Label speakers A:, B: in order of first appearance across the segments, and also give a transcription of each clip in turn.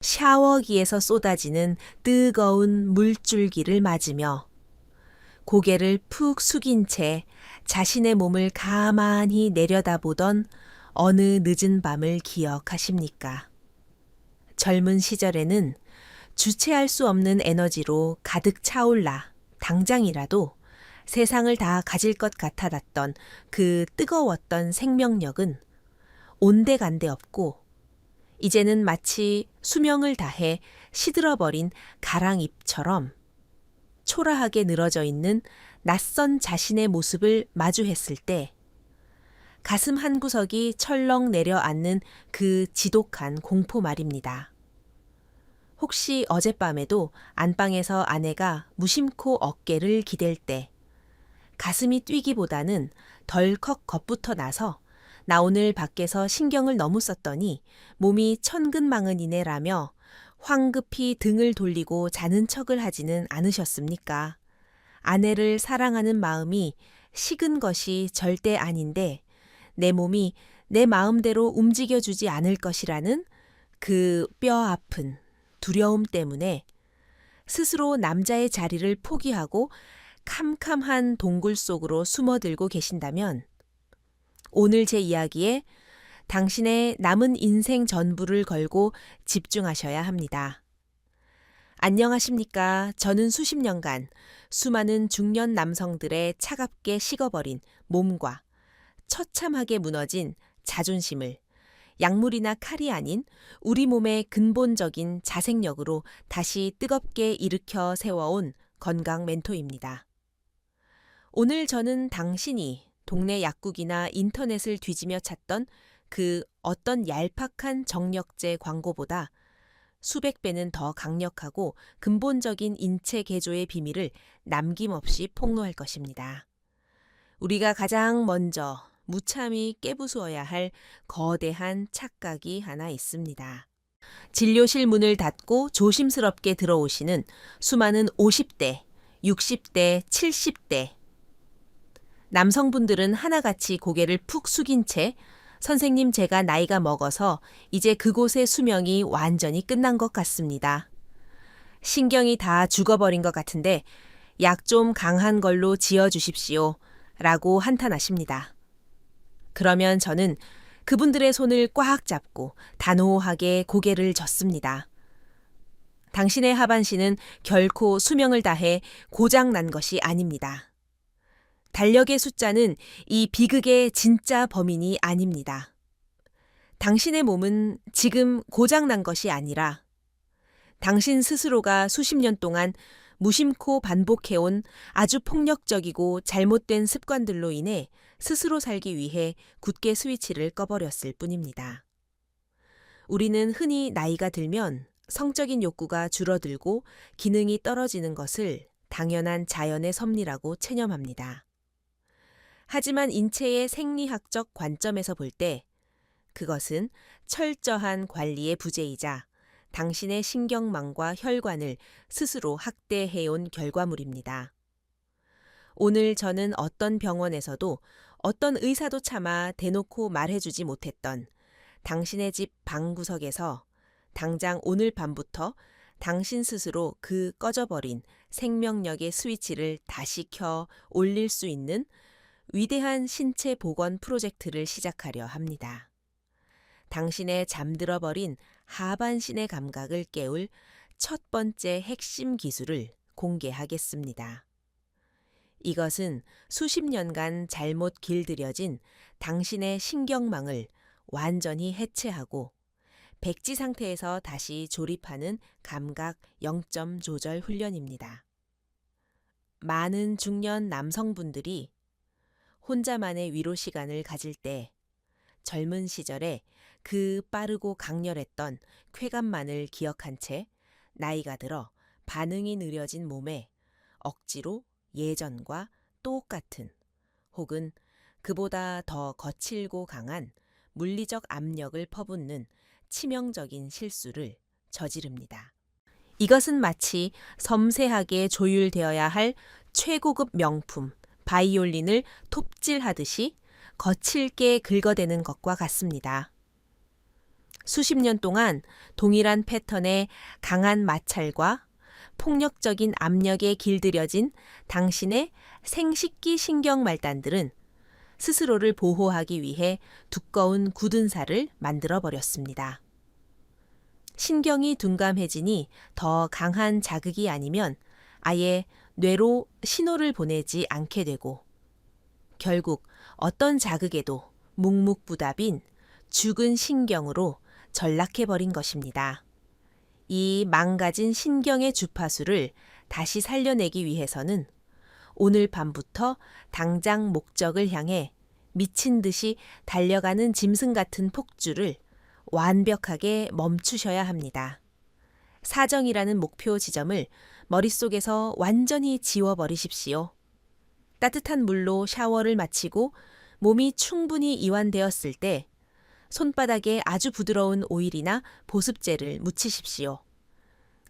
A: 샤워기에서 쏟아지는 뜨거운 물줄기를 맞으며 고개를 푹 숙인 채 자신의 몸을 가만히 내려다보던 어느 늦은 밤을 기억하십니까? 젊은 시절에는 주체할 수 없는 에너지로 가득 차올라 당장이라도 세상을 다 가질 것 같아놨던 그 뜨거웠던 생명력은 온데간데 없고 이제는 마치 수명을 다해 시들어버린 가랑잎처럼 초라하게 늘어져 있는 낯선 자신의 모습을 마주했을 때 가슴 한구석이 철렁 내려앉는 그 지독한 공포 말입니다. 혹시 어젯밤에도 안방에서 아내가 무심코 어깨를 기댈 때 가슴이 뛰기보다는 덜컥 겁부터 나서 나 오늘 밖에서 신경을 너무 썼더니 몸이 천근망은이네라며 황급히 등을 돌리고 자는 척을 하지는 않으셨습니까? 아내를 사랑하는 마음이 식은 것이 절대 아닌데 내 몸이 내 마음대로 움직여주지 않을 것이라는 그 뼈 아픈 두려움 때문에 스스로 남자의 자리를 포기하고 캄캄한 동굴 속으로 숨어들고 계신다면 오늘 제 이야기에 당신의 남은 인생 전부를 걸고 집중하셔야 합니다. 안녕하십니까. 저는 수십 년간 수많은 중년 남성들의 차갑게 식어버린 몸과 처참하게 무너진 자존심을 약물이나 칼이 아닌 우리 몸의 근본적인 자생력으로 다시 뜨겁게 일으켜 세워온 건강 멘토입니다. 오늘 저는 당신이 동네 약국이나 인터넷을 뒤지며 찾던 그 어떤 얄팍한 정력제 광고보다 수백 배는 더 강력하고 근본적인 인체 개조의 비밀을 남김없이 폭로할 것입니다. 우리가 가장 먼저 무참히 깨부수어야 할 거대한 착각이 하나 있습니다. 진료실 문을 닫고 조심스럽게 들어오시는 수많은 50대, 60대, 70대 남성분들은 하나같이 고개를 푹 숙인 채 선생님 제가 나이가 먹어서 이제 그곳의 수명이 완전히 끝난 것 같습니다. 신경이 다 죽어버린 것 같은데 약 좀 강한 걸로 지어주십시오. 라고 한탄하십니다. 그러면 저는 그분들의 손을 꽉 잡고 단호하게 고개를 젓습니다. 당신의 하반신은 결코 수명을 다해 고장난 것이 아닙니다. 달력의 숫자는 이 비극의 진짜 범인이 아닙니다. 당신의 몸은 지금 고장난 것이 아니라 당신 스스로가 수십 년 동안 무심코 반복해온 아주 폭력적이고 잘못된 습관들로 인해 스스로 살기 위해 굳게 스위치를 꺼버렸을 뿐입니다. 우리는 흔히 나이가 들면 성적인 욕구가 줄어들고 기능이 떨어지는 것을 당연한 자연의 섭리라고 체념합니다. 하지만 인체의 생리학적 관점에서 볼 때 그것은 철저한 관리의 부재이자 당신의 신경망과 혈관을 스스로 학대해온 결과물입니다. 오늘 저는 어떤 병원에서도 어떤 의사도 차마 대놓고 말해주지 못했던 당신의 집 방구석에서 당장 오늘 밤부터 당신 스스로 그 꺼져버린 생명력의 스위치를 다시 켜 올릴 수 있는 위대한 신체 복원 프로젝트를 시작하려 합니다. 당신의 잠들어버린 하반신의 감각을 깨울 첫 번째 핵심 기술을 공개하겠습니다. 이것은 수십 년간 잘못 길들여진 당신의 신경망을 완전히 해체하고 백지 상태에서 다시 조립하는 감각 0점 조절 훈련입니다. 많은 중년 남성분들이 혼자만의 위로 시간을 가질 때 젊은 시절에 그 빠르고 강렬했던 쾌감만을 기억한 채 나이가 들어 반응이 느려진 몸에 억지로 예전과 똑같은 혹은 그보다 더 거칠고 강한 물리적 압력을 퍼붓는 치명적인 실수를 저지릅니다. 이것은 마치 섬세하게 조율되어야 할 최고급 명품 바이올린을 톱질하듯이 거칠게 긁어대는 것과 같습니다. 수십 년 동안 동일한 패턴의 강한 마찰과 폭력적인 압력에 길들여진 당신의 생식기 신경 말단들은 스스로를 보호하기 위해 두꺼운 굳은 살을 만들어 버렸습니다. 신경이 둔감해지니 더 강한 자극이 아니면 아예 뇌로 신호를 보내지 않게 되고 결국 어떤 자극에도 묵묵부답인 죽은 신경으로 전락해버린 것입니다. 이 망가진 신경의 주파수를 다시 살려내기 위해서는 오늘 밤부터 당장 목적을 향해 미친 듯이 달려가는 짐승 같은 폭주를 완벽하게 멈추셔야 합니다. 사정이라는 목표 지점을 머릿속에서 완전히 지워버리십시오. 따뜻한 물로 샤워를 마치고 몸이 충분히 이완되었을 때 손바닥에 아주 부드러운 오일이나 보습제를 묻히십시오.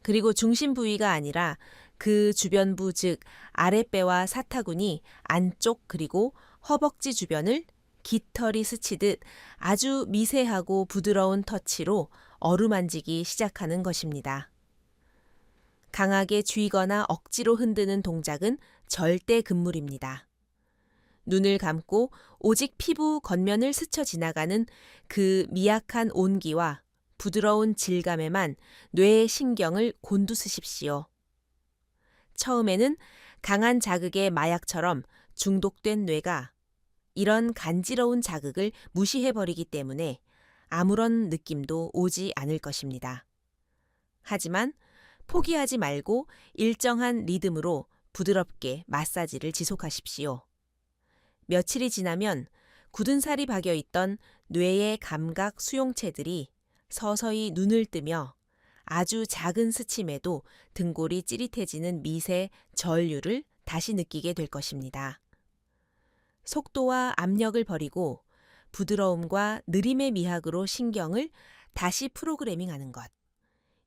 A: 그리고 중심 부위가 아니라 그 주변부 즉 아랫배와 사타구니 안쪽 그리고 허벅지 주변을 깃털이 스치듯 아주 미세하고 부드러운 터치로 어루만지기 시작하는 것입니다. 강하게 쥐거나 억지로 흔드는 동작은 절대 금물입니다. 눈을 감고 오직 피부 겉면을 스쳐 지나가는 그 미약한 온기와 부드러운 질감에만 뇌의 신경을 곤두쓰십시오. 처음에는 강한 자극의 마약처럼 중독된 뇌가 이런 간지러운 자극을 무시해버리기 때문에 아무런 느낌도 오지 않을 것입니다. 하지만 포기하지 말고 일정한 리듬으로 부드럽게 마사지를 지속하십시오. 며칠이 지나면 굳은 살이 박여있던 뇌의 감각 수용체들이 서서히 눈을 뜨며 아주 작은 스침에도 등골이 찌릿해지는 미세 전류를 다시 느끼게 될 것입니다. 속도와 압력을 버리고 부드러움과 느림의 미학으로 신경을 다시 프로그래밍하는 것.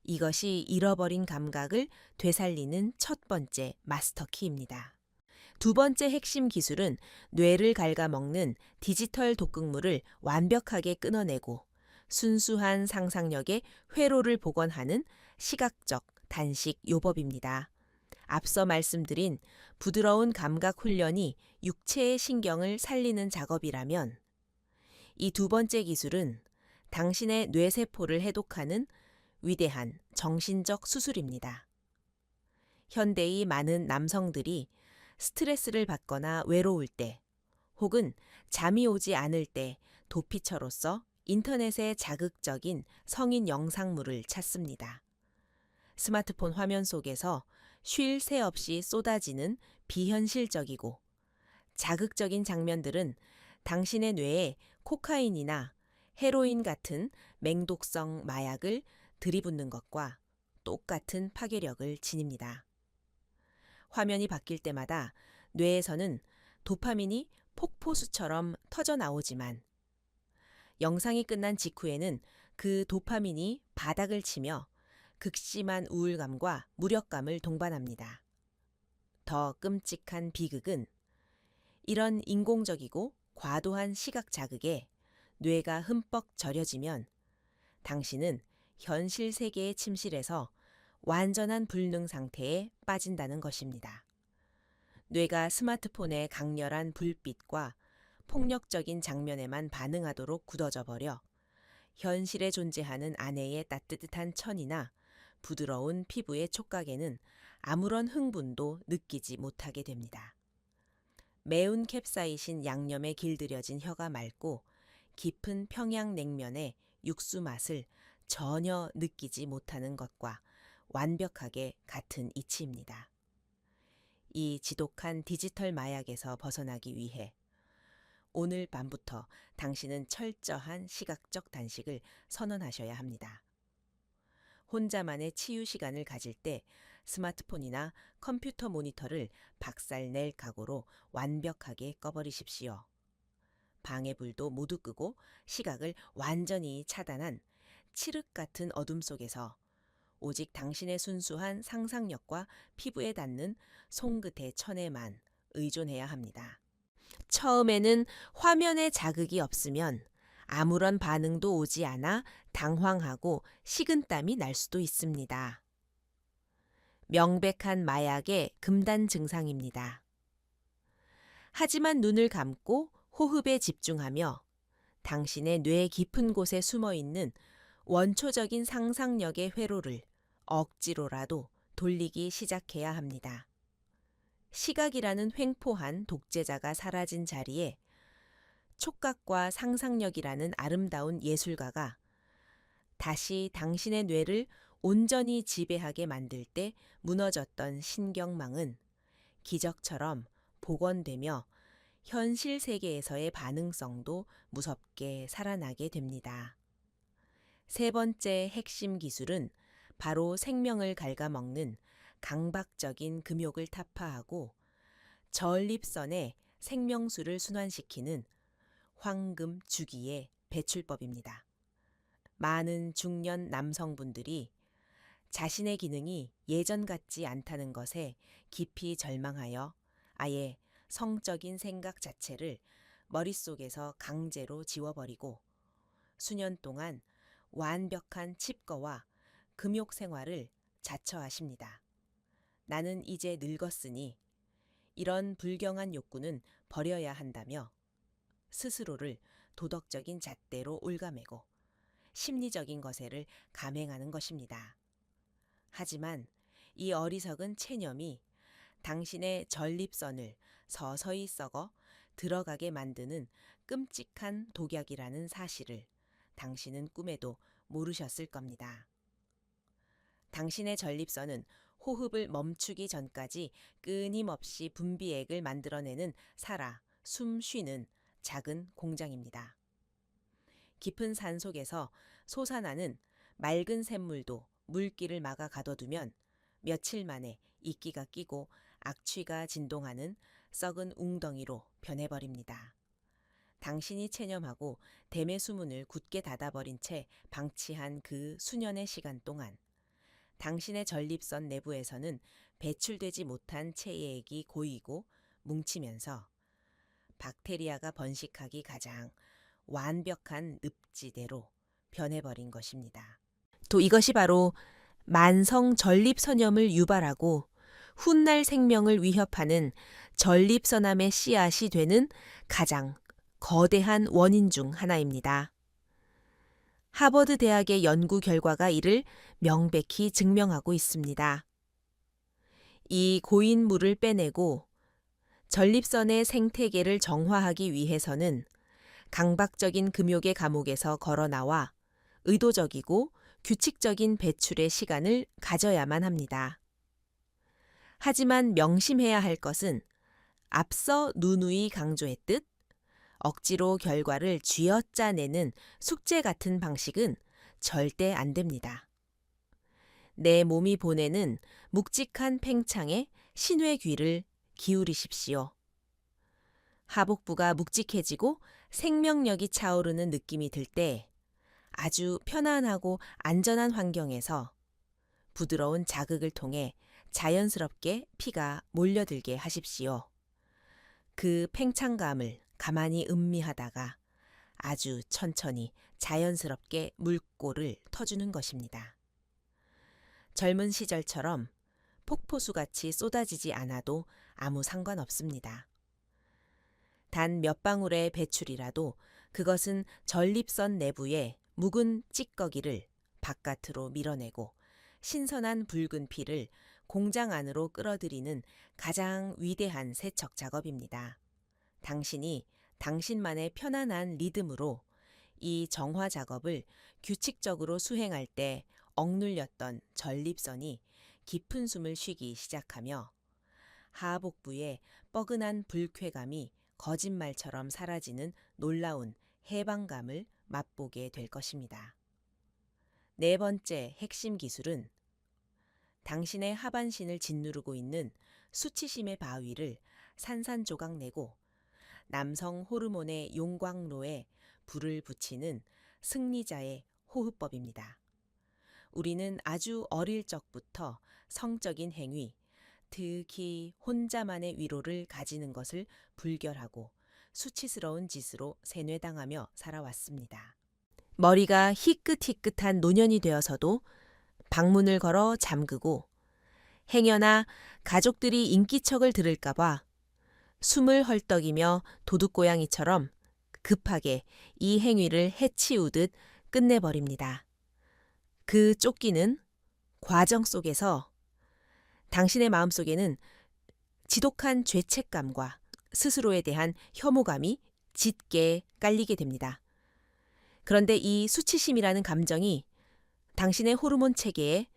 A: 이것이 잃어버린 감각을 되살리는 첫 번째 마스터키입니다. 두 번째 핵심 기술은 뇌를 갉아먹는 디지털 독극물을 완벽하게 끊어내고 순수한 상상력의 회로를 복원하는 시각적 단식 요법입니다. 앞서 말씀드린 부드러운 감각 훈련이 육체의 신경을 살리는 작업이라면 이 두 번째 기술은 당신의 뇌세포를 해독하는 위대한 정신적 수술입니다. 현대의 많은 남성들이 스트레스를 받거나 외로울 때 혹은 잠이 오지 않을 때 도피처로서 인터넷의 자극적인 성인 영상물을 찾습니다. 스마트폰 화면 속에서 쉴 새 없이 쏟아지는 비현실적이고 자극적인 장면들은 당신의 뇌에 코카인이나 헤로인 같은 맹독성 마약을 들이붓는 것과 똑같은 파괴력을 지닙니다. 화면이 바뀔 때마다 뇌에서는 도파민이 폭포수처럼 터져 나오지만 영상이 끝난 직후에는 그 도파민이 바닥을 치며 극심한 우울감과 무력감을 동반합니다. 더 끔찍한 비극은 이런 인공적이고 과도한 시각 자극에 뇌가 흠뻑 절여지면 당신은 현실 세계의 침실에서 완전한 불능 상태에 빠진다는 것입니다. 뇌가 스마트폰의 강렬한 불빛과 폭력적인 장면에만 반응하도록 굳어져 버려 현실에 존재하는 아내의 따뜻한 천이나 부드러운 피부의 촉각에는 아무런 흥분도 느끼지 못하게 됩니다. 매운 캡사이신 양념에 길들여진 혀가 맑고 깊은 평양냉면의 육수 맛을 전혀 느끼지 못하는 것과 완벽하게 같은 이치입니다. 이 지독한 디지털 마약에서 벗어나기 위해 오늘 밤부터 당신은 철저한 시각적 단식을 선언하셔야 합니다. 혼자만의 치유 시간을 가질 때 스마트폰이나 컴퓨터 모니터를 박살낼 각오로 완벽하게 꺼버리십시오. 방의 불도 모두 끄고 시각을 완전히 차단한 칠흑 같은 어둠 속에서 오직 당신의 순수한 상상력과 피부에 닿는 손끝의 천에만 의존해야 합니다. 처음에는 화면에 자극이 없으면 아무런 반응도 오지 않아 당황하고 식은땀이 날 수도 있습니다. 명백한 마약의 금단 증상입니다. 하지만 눈을 감고 호흡에 집중하며 당신의 뇌 깊은 곳에 숨어 있는 원초적인 상상력의 회로를 억지로라도 돌리기 시작해야 합니다. 시각이라는 횡포한 독재자가 사라진 자리에 촉각과 상상력이라는 아름다운 예술가가 다시 당신의 뇌를 온전히 지배하게 만들 때 무너졌던 신경망은 기적처럼 복원되며 현실 세계에서의 반응성도 무섭게 살아나게 됩니다. 세 번째 핵심 기술은 바로 생명을 갉아먹는 강박적인 금욕을 타파하고 전립선에 생명수를 순환시키는 황금 주기의 배출법입니다. 많은 중년 남성분들이 자신의 기능이 예전 같지 않다는 것에 깊이 절망하여 아예 성적인 생각 자체를 머릿속에서 강제로 지워버리고 수년 동안 완벽한 칩거와 금욕 생활을 자처하십니다. 나는 이제 늙었으니 이런 불경한 욕구는 버려야 한다며 스스로를 도덕적인 잣대로 올가매고 심리적인 거세를 감행하는 것입니다. 하지만 이 어리석은 체념이 당신의 전립선을 서서히 썩어 들어가게 만드는 끔찍한 독약이라는 사실을 당신은 꿈에도 모르셨을 겁니다. 당신의 전립선은 호흡을 멈추기 전까지 끊임없이 분비액을 만들어내는 살아 숨 쉬는 작은 공장입니다. 깊은 산 속에서 솟아나는 맑은 샘물도 물길을 막아 가둬두면 며칠 만에 이끼가 끼고 악취가 진동하는 썩은 웅덩이로 변해버립니다. 당신이 체념하고 댐의 수문을 굳게 닫아버린 채 방치한 그 수년의 시간 동안 당신의 전립선 내부에서는 배출되지 못한 체액이 고이고 뭉치면서 박테리아가 번식하기 가장 완벽한 늪지대로 변해버린 것입니다. 또 이것이 바로 만성 전립선염을 유발하고 훗날 생명을 위협하는 전립선암의 씨앗이 되는 가장 거대한 원인 중 하나입니다. 하버드 대학의 연구 결과가 이를 명백히 증명하고 있습니다. 이 고인 물을 빼내고 전립선의 생태계를 정화하기 위해서는 강박적인 금욕의 감옥에서 걸어나와 의도적이고 규칙적인 배출의 시간을 가져야만 합니다. 하지만 명심해야 할 것은 앞서 누누이 강조했듯 억지로 결과를 쥐어짜내는 숙제 같은 방식은 절대 안 됩니다. 내 몸이 보내는 묵직한 팽창에 신의 귀를 기울이십시오. 하복부가 묵직해지고 생명력이 차오르는 느낌이 들 때 아주 편안하고 안전한 환경에서 부드러운 자극을 통해 자연스럽게 피가 몰려들게 하십시오. 그 팽창감을 가만히 음미하다가 아주 천천히 자연스럽게 물꼬를 터주는 것입니다. 젊은 시절처럼 폭포수같이 쏟아지지 않아도 아무 상관없습니다. 단 몇 방울의 배출이라도 그것은 전립선 내부의 묵은 찌꺼기를 바깥으로 밀어내고 신선한 붉은 피를 공장 안으로 끌어들이는 가장 위대한 세척 작업입니다. 당신이 당신만의 편안한 리듬으로 이 정화 작업을 규칙적으로 수행할 때 억눌렸던 전립선이 깊은 숨을 쉬기 시작하며 하복부의 뻐근한 불쾌감이 거짓말처럼 사라지는 놀라운 해방감을 맛보게 될 것입니다. 네 번째 핵심 기술은 당신의 하반신을 짓누르고 있는 수치심의 바위를 산산조각 내고 남성 호르몬의 용광로에 불을 붙이는 승리자의 호흡법입니다. 우리는 아주 어릴 적부터 성적인 행위, 특히 혼자만의 위로를 가지는 것을 불결하고 수치스러운 짓으로 세뇌당하며 살아왔습니다. 머리가 희끗희끗한 노년이 되어서도 방문을 걸어 잠그고 행여나 가족들이 인기척을 들을까봐 숨을 헐떡이며 도둑고양이처럼 급하게 이 행위를 해치우듯 끝내버립니다. 그 쫓기는 과정 속에서 당신의 마음속에는 지독한 죄책감과 스스로에 대한 혐오감이 짙게 깔리게 됩니다. 그런데 이 수치심이라는 감정이 당신의 호르몬 체계에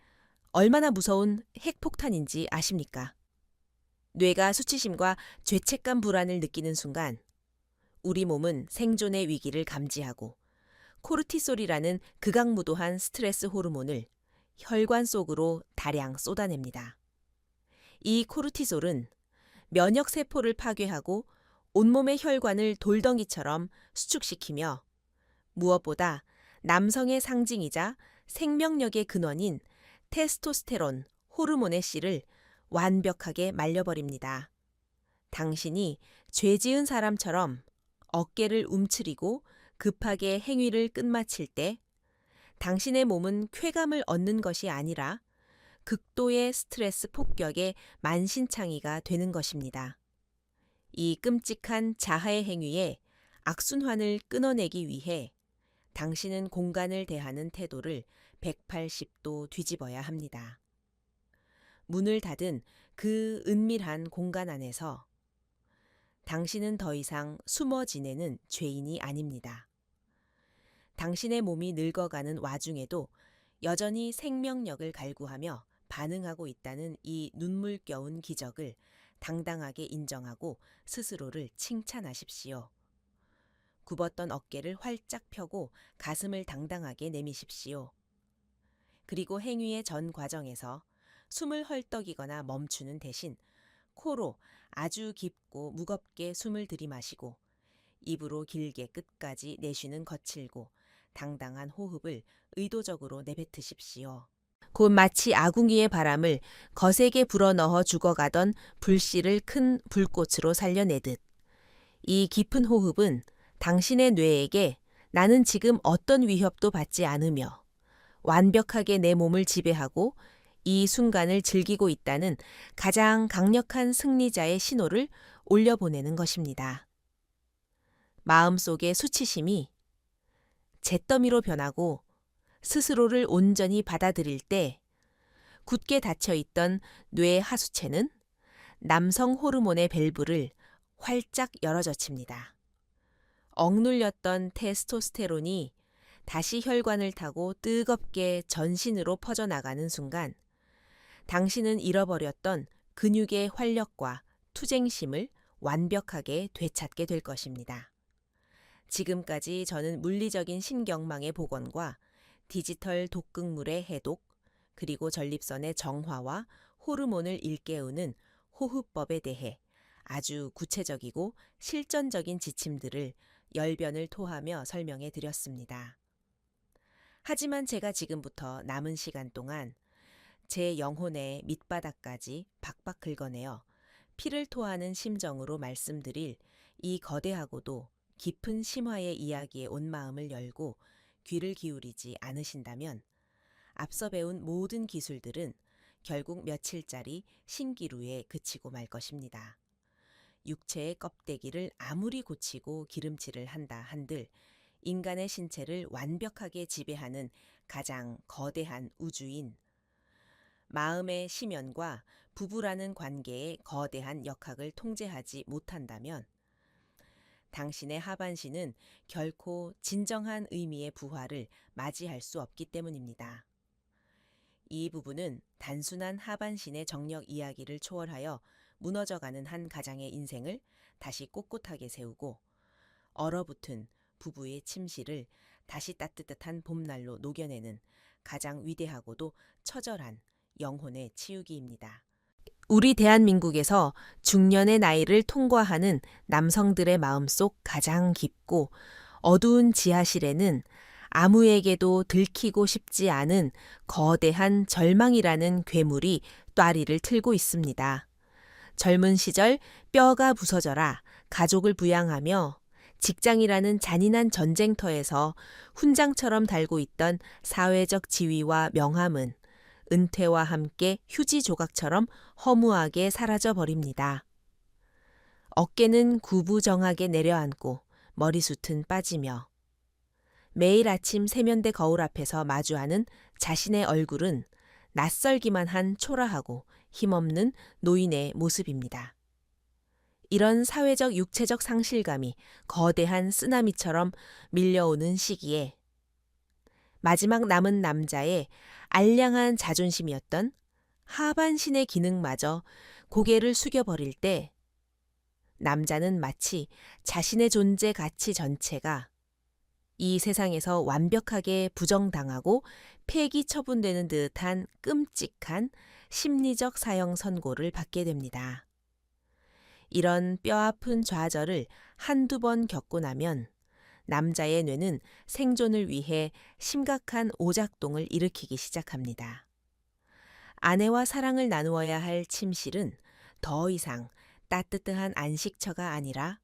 A: 얼마나 무서운 핵폭탄인지 아십니까? 뇌가 수치심과 죄책감 불안을 느끼는 순간 우리 몸은 생존의 위기를 감지하고 코르티솔이라는 극악무도한 스트레스 호르몬을 혈관 속으로 다량 쏟아냅니다. 이 코르티솔은 면역세포를 파괴하고 온몸의 혈관을 돌덩이처럼 수축시키며 무엇보다 남성의 상징이자 생명력의 근원인 테스토스테론 호르몬의 씨를 완벽하게 말려버립니다. 당신이 죄 지은 사람처럼 어깨를 움츠리고 급하게 행위를 끝마칠 때 당신의 몸은 쾌감을 얻는 것이 아니라 극도의 스트레스 폭격의 만신창이가 되는 것입니다. 이 끔찍한 자하의 행위에 악순환을 끊어내기 위해 당신은 공간을 대하는 태도를 180도 뒤집어야 합니다. 문을 닫은 그 은밀한 공간 안에서 당신은 더 이상 숨어 지내는 죄인이 아닙니다. 당신의 몸이 늙어가는 와중에도 여전히 생명력을 갈구하며 반응하고 있다는 이 눈물겨운 기적을 당당하게 인정하고 스스로를 칭찬하십시오. 굽었던 어깨를 활짝 펴고 가슴을 당당하게 내미십시오. 그리고 행위의 전 과정에서 숨을 헐떡이거나 멈추는 대신 코로 아주 깊고 무겁게 숨을 들이마시고 입으로 길게 끝까지 내쉬는 거칠고 당당한 호흡을 의도적으로 내뱉으십시오. 곧 마치 아궁이의 바람을 거세게 불어넣어 죽어가던 불씨를 큰 불꽃으로 살려내듯 이 깊은 호흡은 당신의 뇌에게 나는 지금 어떤 위협도 받지 않으며 완벽하게 내 몸을 지배하고 이 순간을 즐기고 있다는 가장 강력한 승리자의 신호를 올려보내는 것입니다. 마음속의 수치심이 잿더미로 변하고 스스로를 온전히 받아들일 때 굳게 닫혀있던 뇌 하수체는 남성 호르몬의 밸브를 활짝 열어젖힙니다. 억눌렸던 테스토스테론이 다시 혈관을 타고 뜨겁게 전신으로 퍼져나가는 순간 당신은 잃어버렸던 근육의 활력과 투쟁심을 완벽하게 되찾게 될 것입니다. 지금까지 저는 물리적인 신경망의 복원과 디지털 독극물의 해독, 그리고 전립선의 정화와 호르몬을 일깨우는 호흡법에 대해 아주 구체적이고 실전적인 지침들을 열변을 토하며 설명해 드렸습니다. 하지만 제가 지금부터 남은 시간 동안 제 영혼의 밑바닥까지 박박 긁어내어 피를 토하는 심정으로 말씀드릴 이 거대하고도 깊은 심화의 이야기에 온 마음을 열고 귀를 기울이지 않으신다면 앞서 배운 모든 기술들은 결국 며칠짜리 신기루에 그치고 말 것입니다. 육체의 껍데기를 아무리 고치고 기름칠을 한다 한들 인간의 신체를 완벽하게 지배하는 가장 거대한 우주인 마음의 심연과 부부라는 관계의 거대한 역학을 통제하지 못한다면 당신의 하반신은 결코 진정한 의미의 부활을 맞이할 수 없기 때문입니다. 이 부분은 단순한 하반신의 정력 이야기를 초월하여 무너져가는 한 가장의 인생을 다시 꼿꼿하게 세우고 얼어붙은 부부의 침실을 다시 따뜻한 봄날로 녹여내는 가장 위대하고도 처절한 영혼의 치유기입니다. 우리 대한민국에서 중년의 나이를 통과하는 남성들의 마음속 가장 깊고 어두운 지하실에는 아무에게도 들키고 싶지 않은 거대한 절망이라는 괴물이 똬리를 틀고 있습니다. 젊은 시절 뼈가 부서져라 가족을 부양하며 직장이라는 잔인한 전쟁터에서 훈장처럼 달고 있던 사회적 지위와 명함은 은퇴와 함께 휴지 조각처럼 허무하게 사라져 버립니다. 어깨는 구부정하게 내려앉고 머리숱은 빠지며 매일 아침 세면대 거울 앞에서 마주하는 자신의 얼굴은 낯설기만 한 초라하고 힘없는 노인의 모습입니다. 이런 사회적 육체적 상실감이 거대한 쓰나미처럼 밀려오는 시기에 마지막 남은 남자의 알량한 자존심이었던 하반신의 기능마저 고개를 숙여버릴 때 남자는 마치 자신의 존재 가치 전체가 이 세상에서 완벽하게 부정당하고 폐기 처분되는 듯한 끔찍한 심리적 사형 선고를 받게 됩니다. 이런 뼈아픈 좌절을 한두 번 겪고 나면 남자의 뇌는 생존을 위해 심각한 오작동을 일으키기 시작합니다. 아내와 사랑을 나누어야 할 침실은 더 이상 따뜻한 안식처가 아니라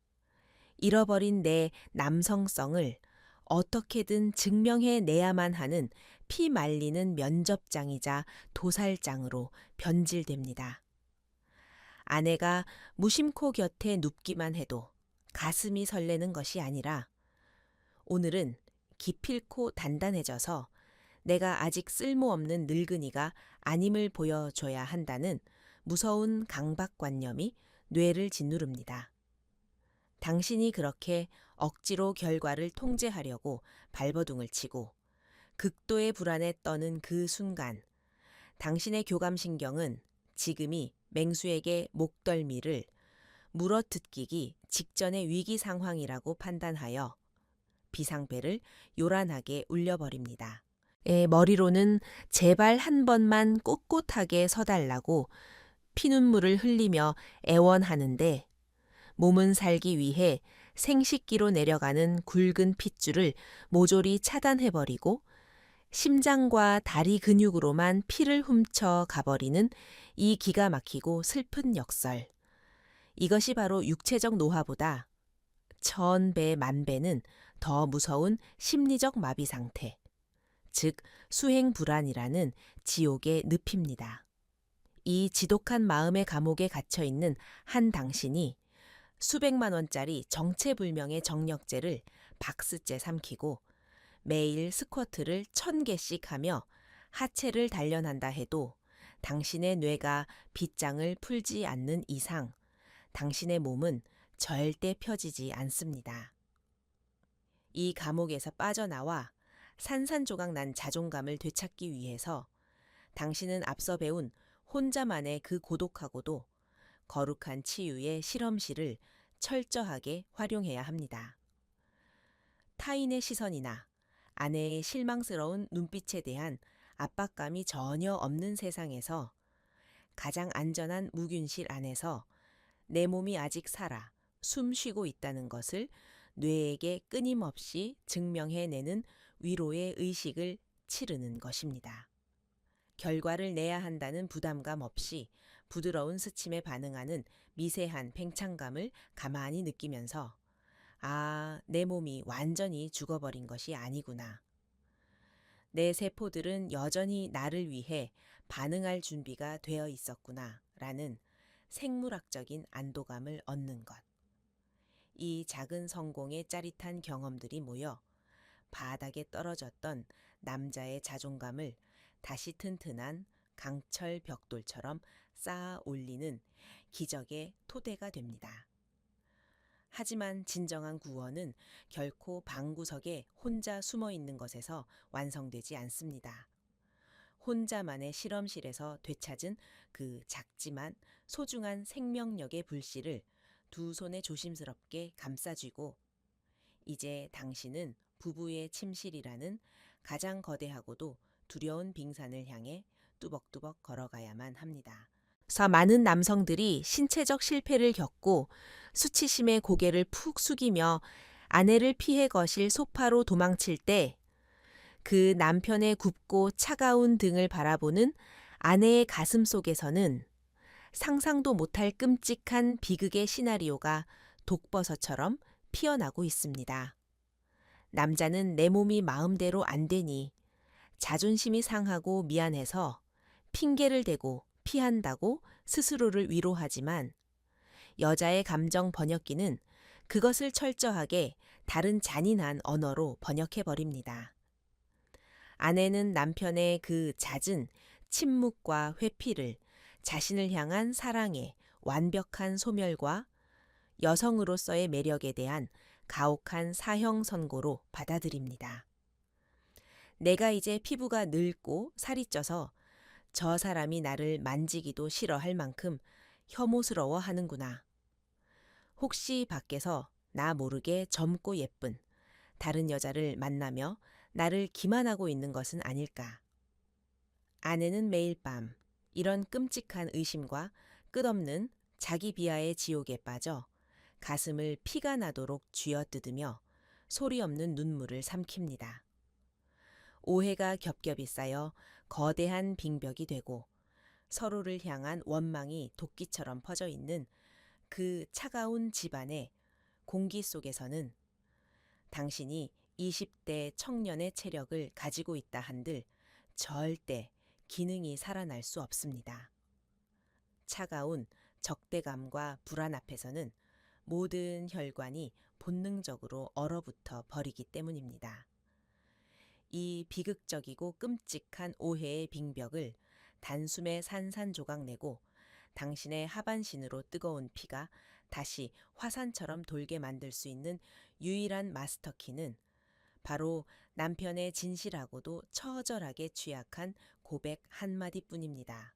A: 잃어버린 내 남성성을 어떻게든 증명해내야만 하는 피 말리는 면접장이자 도살장으로 변질됩니다. 아내가 무심코 곁에 눕기만 해도 가슴이 설레는 것이 아니라 오늘은 기필코 단단해져서 내가 아직 쓸모없는 늙은이가 아님을 보여줘야 한다는 무서운 강박관념이 뇌를 짓누릅니다. 당신이 그렇게 억지로 결과를 통제하려고 발버둥을 치고 극도의 불안에 떠는 그 순간 당신의 교감신경은 지금이 맹수에게 목덜미를 물어뜯기기 직전의 위기 상황이라고 판단하여 비상벨을 요란하게 울려버립니다. 머리로는 제발 한 번만 꼿꼿하게 서달라고 피눈물을 흘리며 애원하는데 몸은 살기 위해 생식기로 내려가는 굵은 핏줄을 모조리 차단해버리고 심장과 다리 근육으로만 피를 훔쳐 가버리는 이 기가 막히고 슬픈 역설. 이것이 바로 육체적 노화보다 천배 만배는 더 무서운 심리적 마비 상태, 즉 수행불안이라는 지옥의 늪입니다. 이 지독한 마음의 감옥에 갇혀있는 한 당신이 수백만 원짜리 정체불명의 정력제를 박스째 삼키고 매일 스쿼트를 1000개씩 하며 하체를 단련한다 해도 당신의 뇌가 빗장을 풀지 않는 이상 당신의 몸은 절대 펴지지 않습니다. 이 감옥에서 빠져나와 산산조각 난 자존감을 되찾기 위해서 당신은 앞서 배운 혼자만의 그 고독하고도 거룩한 치유의 실험실을 철저하게 활용해야 합니다. 타인의 시선이나 아내의 실망스러운 눈빛에 대한 압박감이 전혀 없는 세상에서 가장 안전한 무균실 안에서 내 몸이 아직 살아 숨 쉬고 있다는 것을 뇌에게 끊임없이 증명해내는 위로의 의식을 치르는 것입니다. 결과를 내야 한다는 부담감 없이 부드러운 스침에 반응하는 미세한 팽창감을 가만히 느끼면서 내 몸이 완전히 죽어버린 것이 아니구나. 내 세포들은 여전히 나를 위해 반응할 준비가 되어 있었구나 라는 생물학적인 안도감을 얻는 것. 이 작은 성공의 짜릿한 경험들이 모여 바닥에 떨어졌던 남자의 자존감을 다시 튼튼한 강철 벽돌처럼 쌓아 올리는 기적의 토대가 됩니다. 하지만 진정한 구원은 결코 방구석에 혼자 숨어 있는 것에서 완성되지 않습니다. 혼자만의 실험실에서 되찾은 그 작지만 소중한 생명력의 불씨를 두 손에 조심스럽게 감싸쥐고 이제 당신은 부부의 침실이라는 가장 거대하고도 두려운 빙산을 향해 뚜벅뚜벅 걸어가야만 합니다. 많은 남성들이 신체적 실패를 겪고 수치심에 고개를 푹 숙이며 아내를 피해 거실 소파로 도망칠 때 그 남편의 굽고 차가운 등을 바라보는 아내의 가슴 속에서는 상상도 못할 끔찍한 비극의 시나리오가 독버섯처럼 피어나고 있습니다. 남자는 내 몸이 마음대로 안 되니 자존심이 상하고 미안해서 핑계를 대고 피한다고 스스로를 위로하지만 여자의 감정 번역기는 그것을 철저하게 다른 잔인한 언어로 번역해버립니다. 아내는 남편의 그 잦은 침묵과 회피를 자신을 향한 사랑의 완벽한 소멸과 여성으로서의 매력에 대한 가혹한 사형 선고로 받아들입니다. 내가 이제 피부가 늙고 살이 쪄서 저 사람이 나를 만지기도 싫어할 만큼 혐오스러워 하는구나. 혹시 밖에서 나 모르게 젊고 예쁜 다른 여자를 만나며 나를 기만하고 있는 것은 아닐까. 아내는 매일 밤 이런 끔찍한 의심과 끝없는 자기 비하의 지옥에 빠져 가슴을 피가 나도록 쥐어뜯으며 소리 없는 눈물을 삼킵니다. 오해가 겹겹이 쌓여 거대한 빙벽이 되고 서로를 향한 원망이 도끼처럼 퍼져 있는 그 차가운 집안의 공기 속에서는 당신이 20대 청년의 체력을 가지고 있다 한들 절대 기능이 살아날 수 없습니다. 차가운 적대감과 불안 앞에서는 모든 혈관이 본능적으로 얼어붙어 버리기 때문입니다. 이 비극적이고 끔찍한 오해의 빙벽을 단숨에 산산조각 내고 당신의 하반신으로 뜨거운 피가 다시 화산처럼 돌게 만들 수 있는 유일한 마스터키는 바로 남편의 진실하고도 처절하게 취약한 고백 한마디뿐입니다.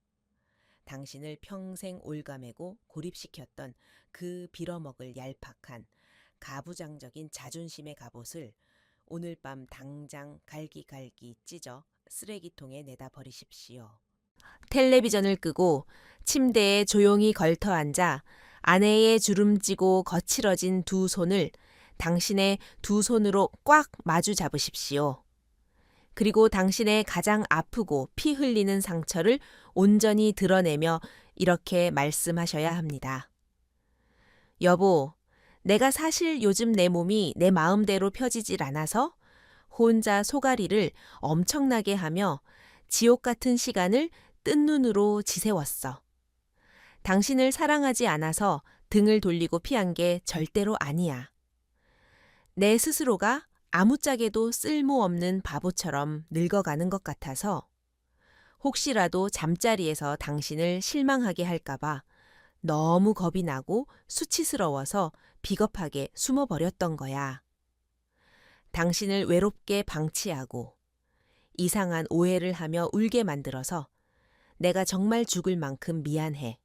A: 당신을 평생 올가매고 고립시켰던 그 빌어먹을 얄팍한 가부장적인 자존심의 갑옷을 오늘 밤 당장 갈기갈기 찢어 쓰레기통에 내다 버리십시오. 텔레비전을 끄고 침대에 조용히 걸터 앉아 아내의 주름지고 거칠어진 두 손을 당신의 두 손으로 꽉 마주 잡으십시오. 그리고 당신의 가장 아프고 피 흘리는 상처를 온전히 드러내며 이렇게 말씀하셔야 합니다. 여보, 내가 사실 요즘 내 몸이 내 마음대로 펴지질 않아서 혼자 소가리를 엄청나게 하며 지옥 같은 시간을 뜬 눈으로 지새웠어. 당신을 사랑하지 않아서 등을 돌리고 피한 게 절대로 아니야. 내 스스로가 아무짝에도 쓸모없는 바보처럼 늙어가는 것 같아서 혹시라도 잠자리에서 당신을 실망하게 할까봐 너무 겁이 나고 수치스러워서 비겁하게 숨어버렸던 거야. 당신을 외롭게 방치하고 이상한 오해를 하며 울게 만들어서 내가 정말 죽을 만큼 미안해.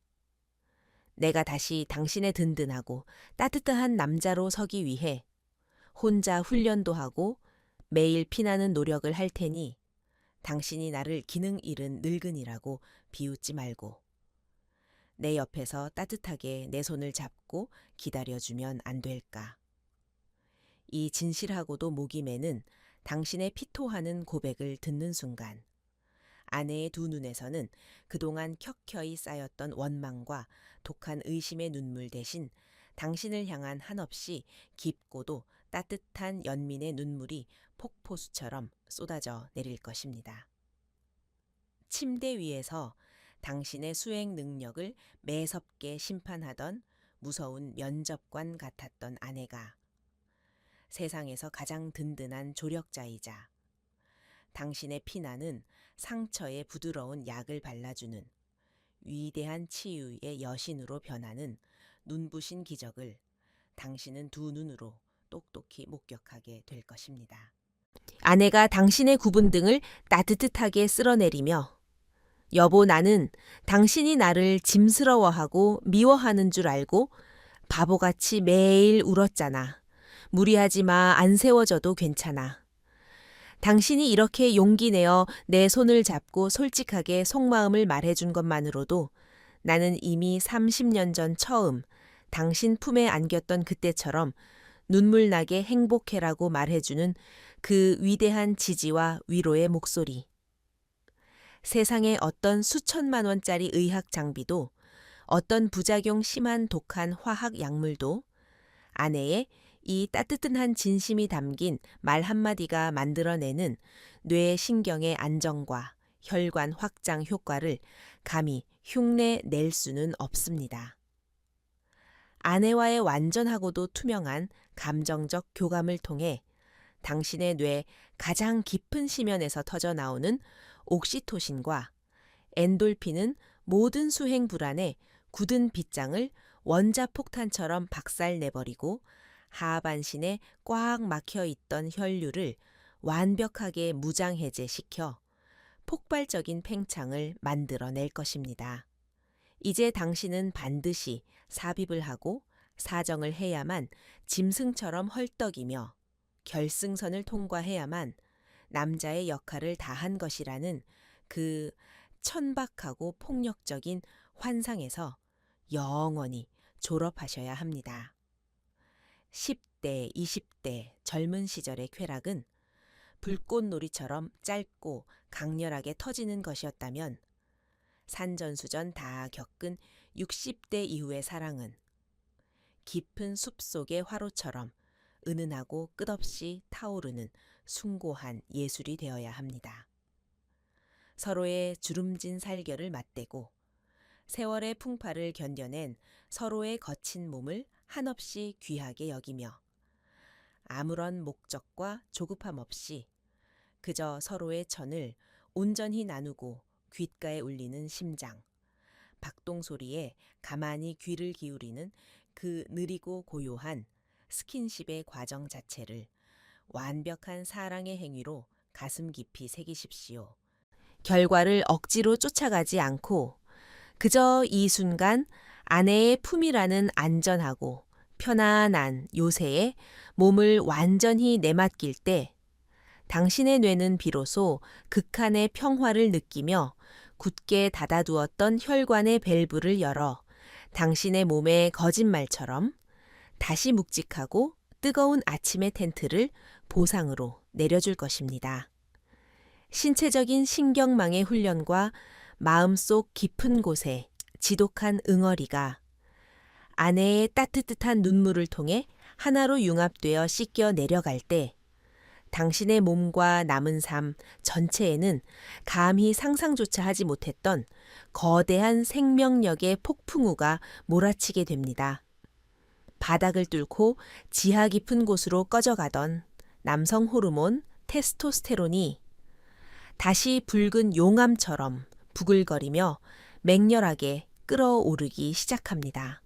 A: 내가 다시 당신의 든든하고 따뜻한 남자로 서기 위해 혼자 훈련도 하고 매일 피나는 노력을 할 테니 당신이 나를 기능 잃은 늙은이라고 비웃지 말고 내 옆에서 따뜻하게 내 손을 잡고 기다려주면 안 될까. 이 진실하고도 목이 매는 당신의 피토하는 고백을 듣는 순간 아내의 두 눈에서는 그동안 켜켜이 쌓였던 원망과 독한 의심의 눈물 대신 당신을 향한 한없이 깊고도 따뜻한 연민의 눈물이 폭포수처럼 쏟아져 내릴 것입니다. 침대 위에서 당신의 수행 능력을 매섭게 심판하던 무서운 면접관 같았던 아내가 세상에서 가장 든든한 조력자이자 당신의 피나는 상처에 부드러운 약을 발라주는 위대한 치유의 여신으로 변하는 눈부신 기적을 당신은 두 눈으로 똑똑히 목격하게 될 것입니다. 아내가 당신의 굽은 등을 따뜻하게 쓸어내리며 여보, 나는 당신이 나를 짐스러워하고 미워하는 줄 알고 바보같이 매일 울었잖아. 무리하지 마. 안 세워져도 괜찮아. 당신이 이렇게 용기 내어 내 손을 잡고 솔직하게 속마음을 말해준 것만으로도 나는 이미 30년 전 처음 당신 품에 안겼던 그때처럼 눈물 나게 행복해라고 말해주는 그 위대한 지지와 위로의 목소리. 세상의 어떤 수천만 원짜리 의학 장비도 어떤 부작용 심한 독한 화학 약물도 아내의 이 따뜻한 진심이 담긴 말 한마디가 만들어내는 뇌 신경의 안정과 혈관 확장 효과를 감히 흉내 낼 수는 없습니다. 아내와의 완전하고도 투명한 감정적 교감을 통해 당신의 뇌 가장 깊은 심연에서 터져 나오는 옥시토신과 엔돌핀은 모든 수행 불안의 굳은 빗장을 원자폭탄처럼 박살내버리고 하반신에 꽉 막혀 있던 혈류를 완벽하게 무장해제시켜 폭발적인 팽창을 만들어낼 것입니다. 이제 당신은 반드시 삽입을 하고 사정을 해야만 짐승처럼 헐떡이며 결승선을 통과해야만 남자의 역할을 다한 것이라는 그 천박하고 폭력적인 환상에서 영원히 졸업하셔야 합니다. 10대, 20대 젊은 시절의 쾌락은 불꽃놀이처럼 짧고 강렬하게 터지는 것이었다면 산전수전 다 겪은 60대 이후의 사랑은 깊은 숲속의 화로처럼 은은하고 끝없이 타오르는 숭고한 예술이 되어야 합니다. 서로의 주름진 살결을 맞대고 세월의 풍파를 견뎌낸 서로의 거친 몸을 한없이 귀하게 여기며 아무런 목적과 조급함 없이 그저 서로의 천을 온전히 나누고 귓가에 울리는 심장, 박동 소리에 가만히 귀를 기울이는 그 느리고 고요한 스킨십의 과정 자체를 완벽한 사랑의 행위로 가슴 깊이 새기십시오. 결과를 억지로 쫓아가지 않고 그저 이 순간 아내의 품이라는 안전하고 편안한 요새에 몸을 완전히 내맡길 때 당신의 뇌는 비로소 극한의 평화를 느끼며 굳게 닫아두었던 혈관의 밸브를 열어 당신의 몸의 거짓말처럼 다시 묵직하고 뜨거운 아침의 텐트를 보상으로 내려줄 것입니다. 신체적인 신경망의 훈련과 마음속 깊은 곳에 지독한 응어리가 아내의 따뜻한 눈물을 통해 하나로 융합되어 씻겨 내려갈 때 당신의 몸과 남은 삶 전체에는 감히 상상조차 하지 못했던 거대한 생명력의 폭풍우가 몰아치게 됩니다. 바닥을 뚫고 지하 깊은 곳으로 꺼져가던 남성 호르몬 테스토스테론이 다시 붉은 용암처럼 부글거리며 맹렬하게 끓어오르기 시작합니다.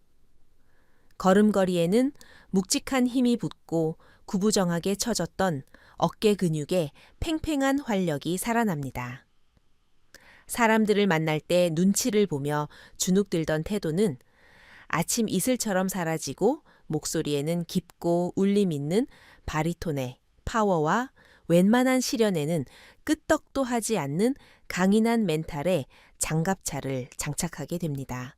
A: 걸음걸이에는 묵직한 힘이 붙고 구부정하게 처졌던 어깨 근육에 팽팽한 활력이 살아납니다. 사람들을 만날 때 눈치를 보며 주눅들던 태도는 아침 이슬처럼 사라지고 목소리에는 깊고 울림 있는 바리톤의 파워와 웬만한 시련에는 끄떡도 하지 않는 강인한 멘탈에 장갑차를 장착하게 됩니다.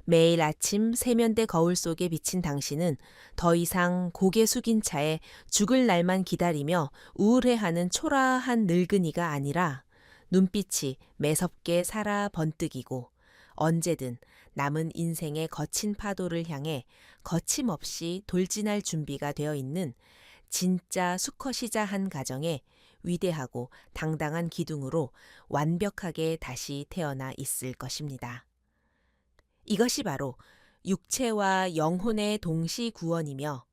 A: 매일 아침 세면대 거울 속에 비친 당신은 더 이상 고개 숙인 채에 죽을 날만 기다리며 우울해하는 초라한 늙은이가 아니라 눈빛이 매섭게 살아 번뜩이고 언제든 남은 인생의 거친 파도를 향해 거침없이 돌진할 준비가 되어 있는 진짜 수컷이자 한 가정의 위대하고 당당한 기둥으로 완벽하게 다시 태어나 있을 것입니다. 이것이 바로 육체와 영혼의 동시 구원이며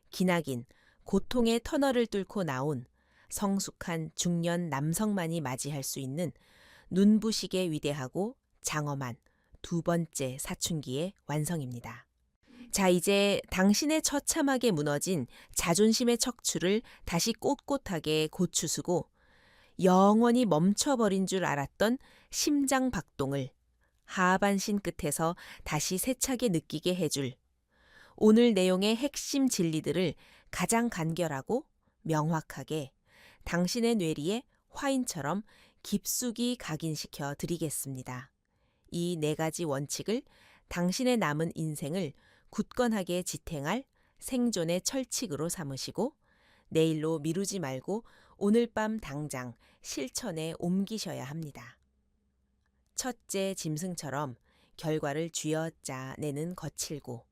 A: 기나긴 고통의 터널을 뚫고 나온 성숙한 중년 남성만이 맞이할 수 있는 눈부시게 위대하고 장엄한 두 번째 사춘기의 완성입니다. 자, 이제 당신의 처참하게 무너진 자존심의 척추를 다시 꼿꼿하게 고추수고 영원히 멈춰버린 줄 알았던 심장 박동을 하반신 끝에서 다시 세차게 느끼게 해줄 오늘 내용의 핵심 진리들을 가장 간결하고 명확하게 당신의 뇌리에 화인처럼 깊숙이 각인시켜 드리겠습니다. 이 4가지 원칙을 당신의 남은 인생을 굳건하게 지탱할 생존의 철칙으로 삼으시고 내일로 미루지 말고 오늘 밤 당장 실천에 옮기셔야 합니다. 첫째 짐승처럼 결과를 쥐어짜내는 거칠고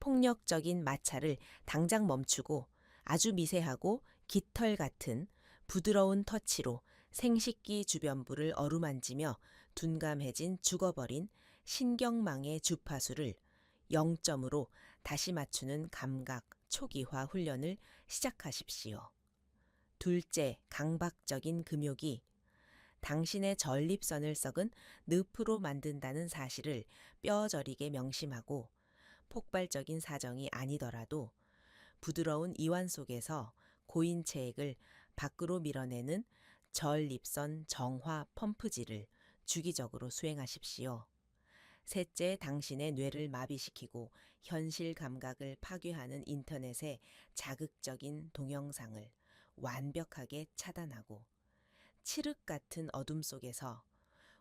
A: 폭력적인 마찰을 당장 멈추고 아주 미세하고 깃털 같은 부드러운 터치로 생식기 주변부를 어루만지며 둔감해진 죽어버린 신경망의 주파수를 0점으로 다시 맞추는 감각 초기화 훈련을 시작하십시오. 둘째, 강박적인 금욕이 당신의 전립선을 썩은 늪으로 만든다는 사실을 뼈저리게 명심하고 폭발적인 사정이 아니더라도 부드러운 이완 속에서 고인 체액을 밖으로 밀어내는 전립선 정화 펌프질을 주기적으로 수행하십시오. 셋째, 당신의 뇌를 마비시키고 현실 감각을 파괴하는 인터넷의 자극적인 동영상을 완벽하게 차단하고 칠흑 같은 어둠 속에서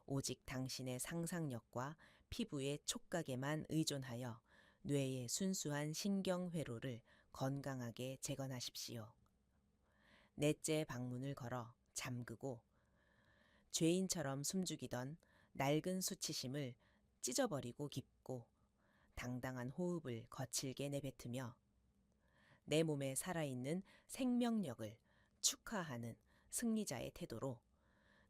A: 오직 당신의 상상력과 피부의 촉각에만 의존하여 뇌의 순수한 신경 회로를 건강하게 재건하십시오. 넷째, 방문을 걸어 잠그고 죄인처럼 숨죽이던 낡은 수치심을 찢어버리고 깊고 당당한 호흡을 거칠게 내뱉으며 내 몸에 살아있는 생명력을 축하하는 승리자의 태도로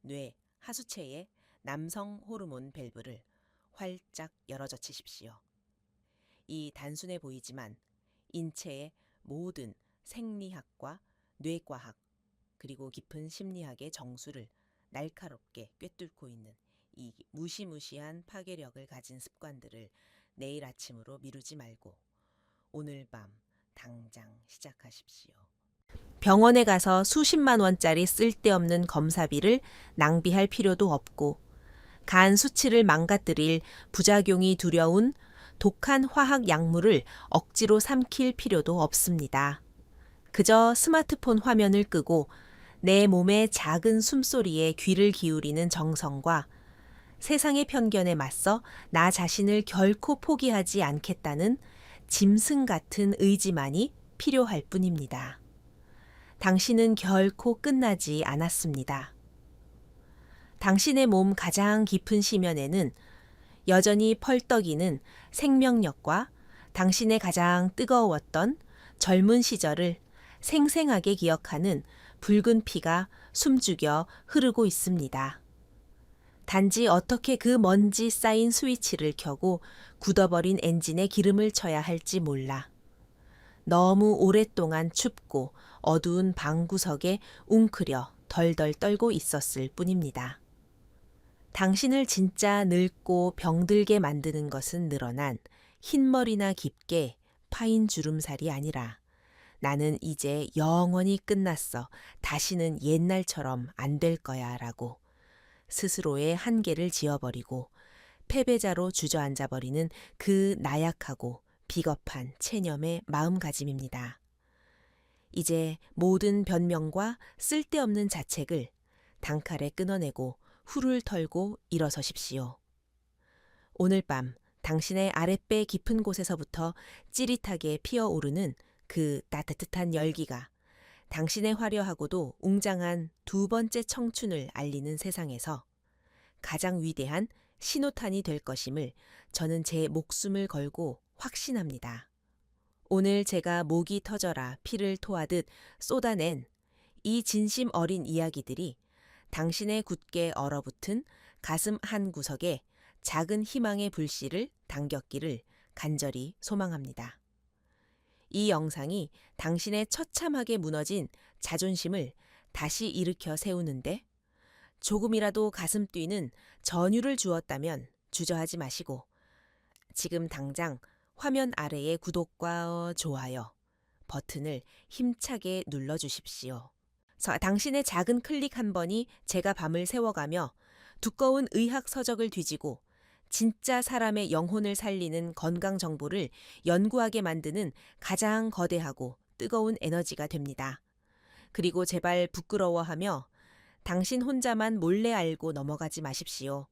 A: 뇌 하수체의 남성 호르몬 밸브를 활짝 열어젖히십시오. 이 단순해 보이지만 인체의 모든 생리학과 뇌과학 그리고 깊은 심리학의 정수를 날카롭게 꿰뚫고 있는 이 무시무시한 파괴력을 가진 습관들을 내일 아침으로 미루지 말고 오늘 밤 당장 시작하십시오. 병원에 가서 수십만 원짜리 쓸데없는 검사비를 낭비할 필요도 없고 간 수치를 망가뜨릴 부작용이 두려운 독한 화학 약물을 억지로 삼킬 필요도 없습니다. 그저 스마트폰 화면을 끄고 내 몸의 작은 숨소리에 귀를 기울이는 정성과 세상의 편견에 맞서 나 자신을 결코 포기하지 않겠다는 짐승 같은 의지만이 필요할 뿐입니다. 당신은 결코 끝나지 않았습니다. 당신의 몸 가장 깊은 심연에는 여전히 펄떡이는 생명력과 당신의 가장 뜨거웠던 젊은 시절을 생생하게 기억하는 붉은 피가 숨죽여 흐르고 있습니다. 단지 어떻게 그 먼지 쌓인 스위치를 켜고 굳어버린 엔진에 기름을 쳐야 할지 몰라. 너무 오랫동안 춥고 어두운 방구석에 웅크려 덜덜 떨고 있었을 뿐입니다. 당신을 진짜 늙고 병들게 만드는 것은 늘어난 흰머리나 깊게 파인 주름살이 아니라 나는 이제 영원히 끝났어. 다시는 옛날처럼 안 될 거야 라고 스스로의 한계를 지어버리고 패배자로 주저앉아버리는 그 나약하고 비겁한 체념의 마음가짐입니다. 이제 모든 변명과 쓸데없는 자책을 단칼에 끊어내고 훌을 털고 일어서십시오. 오늘 밤 당신의 아랫배 깊은 곳에서부터 찌릿하게 피어오르는 그 따뜻한 열기가 당신의 화려하고도 웅장한 두 번째 청춘을 알리는 세상에서 가장 위대한 신호탄이 될 것임을 저는 제 목숨을 걸고 확신합니다. 오늘 제가 목이 터져라 피를 토하듯 쏟아낸 이 진심 어린 이야기들이 당신의 굳게 얼어붙은 가슴 한 구석에 작은 희망의 불씨를 당겼기를 간절히 소망합니다. 이 영상이 당신의 처참하게 무너진 자존심을 다시 일으켜 세우는데 조금이라도 가슴 뛰는 전율을 주었다면 주저하지 마시고 지금 당장 화면 아래의 구독과 좋아요 버튼을 힘차게 눌러주십시오. 당신의 작은 클릭 한 번이 제가 밤을 새워가며 두꺼운 의학 서적을 뒤지고 진짜 사람의 영혼을 살리는 건강 정보를 연구하게 만드는 가장 거대하고 뜨거운 에너지가 됩니다. 그리고 제발 부끄러워하며 당신 혼자만 몰래 알고 넘어가지 마십시오.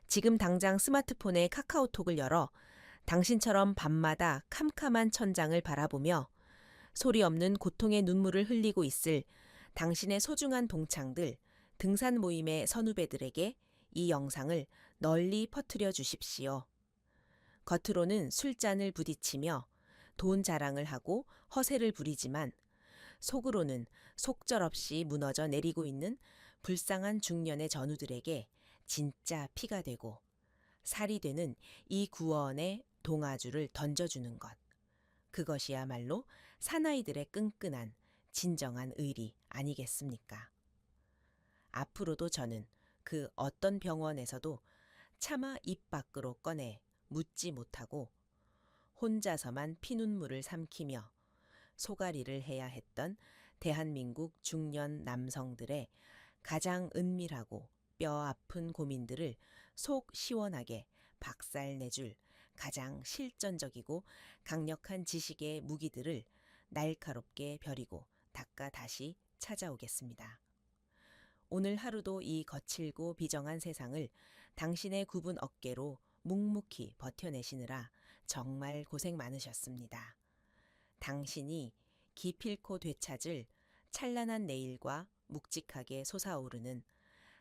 A: 지금 당장 스마트폰에 카카오톡을 열어 당신처럼 밤마다 캄캄한 천장을 바라보며 소리 없는 고통의 눈물을 흘리고 있을 당신의 소중한 동창들, 등산 모임의 선후배들에게 이 영상을 널리 퍼뜨려 주십시오. 겉으로는 술잔을 부딪히며 돈 자랑을 하고 허세를 부리지만 속으로는 속절없이 무너져 내리고 있는 불쌍한 중년의 전우들에게 진짜 피가 되고 살이 되는 이 구원의 동아줄을 던져주는 것. 그것이야말로 사나이들의 끈끈한 진정한 의리 아니겠습니까? 앞으로도 저는 그 어떤 병원에서도 차마 입 밖으로 꺼내 묻지 못하고 혼자서만 피눈물을 삼키며 소가리를 해야 했던 대한민국 중년 남성들의 가장 은밀하고 뼈 아픈 고민들을 속 시원하게 박살내줄 가장 실전적이고 강력한 지식의 무기들을 날카롭게 벼리고 닦아 다시 찾아오겠습니다. 오늘 하루도 이 거칠고 비정한 세상을 당신의 굽은 어깨로 묵묵히 버텨내시느라 정말 고생 많으셨습니다. 당신이 기필코 되찾을 찬란한 내일과 묵직하게 솟아오르는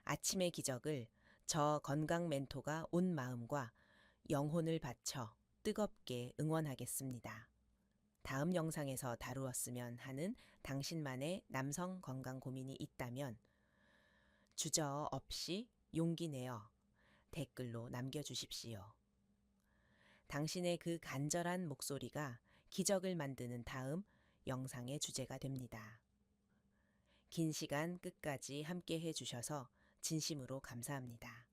A: 아침의 기적을 저 건강 멘토가 온 마음과 영혼을 바쳐 뜨겁게 응원하겠습니다. 다음 영상에서 다루었으면 하는 당신만의 남성 건강 고민이 있다면 주저없이 용기 내어 댓글로 남겨주십시오. 당신의 그 간절한 목소리가 기적을 만드는 다음 영상의 주제가 됩니다. 긴 시간 끝까지 함께 해주셔서 진심으로 감사합니다.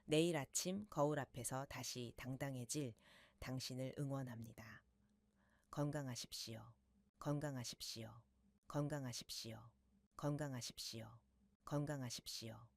A: 내일 아침 거울 앞에서 다시 당당해질 당신을 응원합니다. 건강하십시오. 건강하십시오. 건강하십시오. 건강하십시오. 건강하십시오.